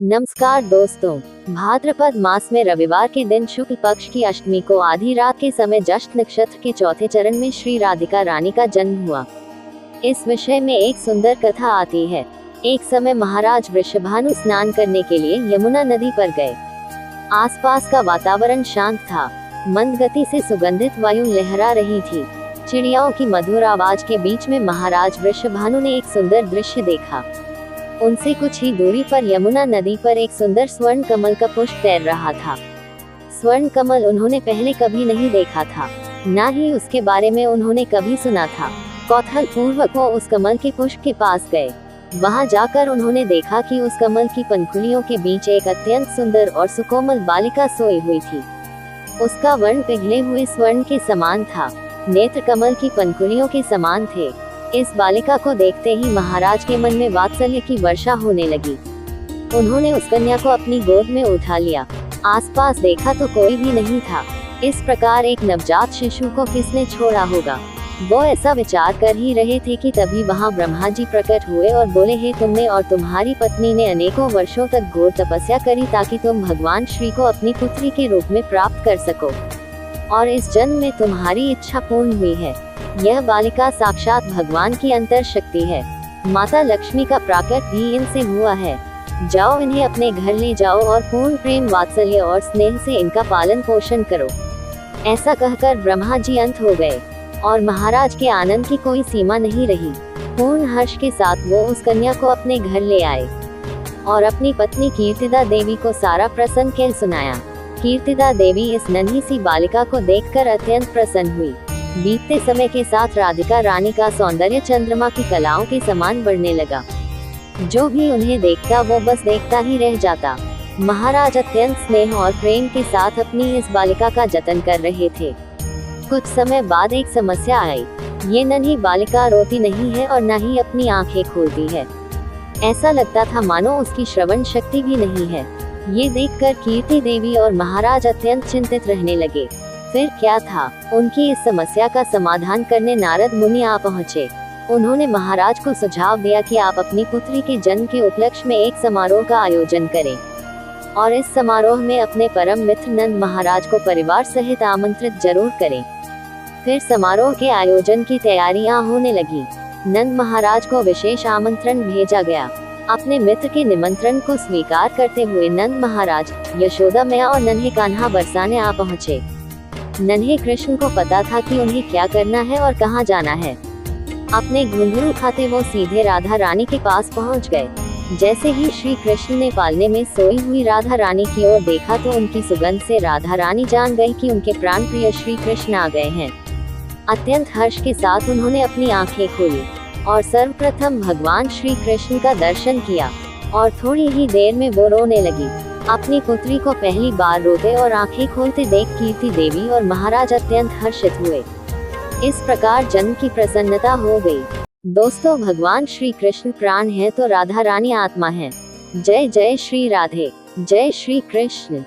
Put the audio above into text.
नमस्कार दोस्तों, भाद्रपद मास में रविवार के दिन शुक्ल पक्ष की अष्टमी को आधी रात के समय ज्येष्ठ नक्षत्र के चौथे चरण में श्री राधिका रानी का जन्म हुआ। इस विषय में एक सुंदर कथा आती है। एक समय महाराज वृषभानु स्नान करने के लिए यमुना नदी पर गए। आसपास का वातावरण शांत था। मंद गति से सुगंधित वायु लहरा रही थी। चिड़ियाओं की मधुर आवाज के बीच में महाराज वृषभानु ने एक सुंदर दृश्य देखा। उनसे कुछ ही दूरी पर यमुना नदी पर एक सुंदर स्वर्ण कमल का पुष्प तैर रहा था। स्वर्ण कमल उन्होंने पहले कभी नहीं देखा था, न ही उसके बारे में उन्होंने कभी सुना था। कौतूहल पूर्वक वो उस कमल के पुष्प के पास गए। वहां जाकर उन्होंने देखा कि उस कमल की पंखुड़ियों के बीच एक अत्यंत सुंदर और सुकोमल बालिका सोई हुई थी। उसका वर्ण पिघले हुए स्वर्ण के समान था, नेत्र कमल की पंखुड़ियों के समान थे। इस बालिका को देखते ही महाराज के मन में वात्सल्य की वर्षा होने लगी। उन्होंने उस कन्या को अपनी गोद में उठा लिया। आसपास देखा तो कोई भी नहीं था। इस प्रकार एक नवजात शिशु को किसने छोड़ा होगा। वो ऐसा विचार कर ही रहे थे कि तभी वहां ब्रह्मा जी प्रकट हुए और बोले, हे तुमने और तुम्हारी पत्नी ने अनेकों वर्षों तक घोर तपस्या करी ताकि तुम भगवान श्री को अपनी पुत्री के रूप में प्राप्त कर सको, और इस जन्म में तुम्हारी इच्छा पूर्ण हुई है। यह बालिका साक्षात भगवान की अंतर शक्ति है। माता लक्ष्मी का प्राकट भी इनसे हुआ है। जाओ, इन्हें अपने घर ले जाओ और पूर्ण प्रेम, वात्सल्य और स्नेह से इनका पालन पोषण करो। ऐसा कहकर ब्रह्मा जी अंत हो गए और महाराज के आनंद की कोई सीमा नहीं रही। पूर्ण हर्ष के साथ वो उस कन्या को अपने घर ले आए और अपनी पत्नी कीर्तिदा देवी को सारा प्रसंग कह सुनाया। कीर्तिदा देवी इस नन्ही सी बालिका को देखकर अत्यंत प्रसन्न हुई। बीतते समय के साथ राधिका रानी का सौंदर्य चंद्रमा की कलाओं के समान बढ़ने लगा। जो भी उन्हें देखता वो बस देखता ही रह जाता। महाराज अत्यंत स्नेह और प्रेम के साथ अपनी इस बालिका का जतन कर रहे थे। कुछ समय बाद एक समस्या आई। ये नन्ही बालिका रोती नहीं है और न ही अपनी आंखें खोलती है। ऐसा लगता था मानो उसकी श्रवण शक्ति भी नहीं है। ये देखकर कीर्ति देवी और महाराज अत्यंत चिंतित रहने लगे। फिर क्या था, उनकी इस समस्या का समाधान करने नारद मुनि आ पहुँचे। उन्होंने महाराज को सुझाव दिया कि आप अपनी पुत्री के जन्म के उपलक्ष्य में एक समारोह का आयोजन करें और इस समारोह में अपने परम मित्र नंद महाराज को परिवार सहित आमंत्रित जरूर करें। फिर समारोह के आयोजन की तैयारियां होने लगी। नंद महाराज को विशेष आमंत्रण भेजा गया। अपने मित्र के निमंत्रण को स्वीकार करते हुए नंद महाराज, यशोदा मैया और नन्हे कान्हा बरसाने आ पहुँचे। नन्हे कृष्ण को पता था कि उन्हें क्या करना है और कहाँ जाना है। अपने घुंघरू उठाते वो सीधे राधा रानी के पास पहुँच गए। जैसे ही श्री कृष्ण ने पालने में सोई हुई राधा रानी की ओर देखा तो उनकी सुगंध से राधा रानी जान गई कि उनके प्राण प्रिय श्री कृष्ण आ गए हैं। अत्यंत हर्ष के साथ उन्होंने अपनी आंखें खोली और सर्वप्रथम भगवान श्री कृष्ण का दर्शन किया और थोड़ी ही देर में वो रोने लगी। अपनी पुत्री को पहली बार रोते और आंखें खोलते देख कीर्ति देवी और महाराज अत्यंत हर्षित हुए। इस प्रकार जन्म की प्रसन्नता हो गई। दोस्तों, भगवान श्री कृष्ण प्राण है तो राधा रानी आत्मा है। जय जय श्री राधे, जय श्री कृष्ण।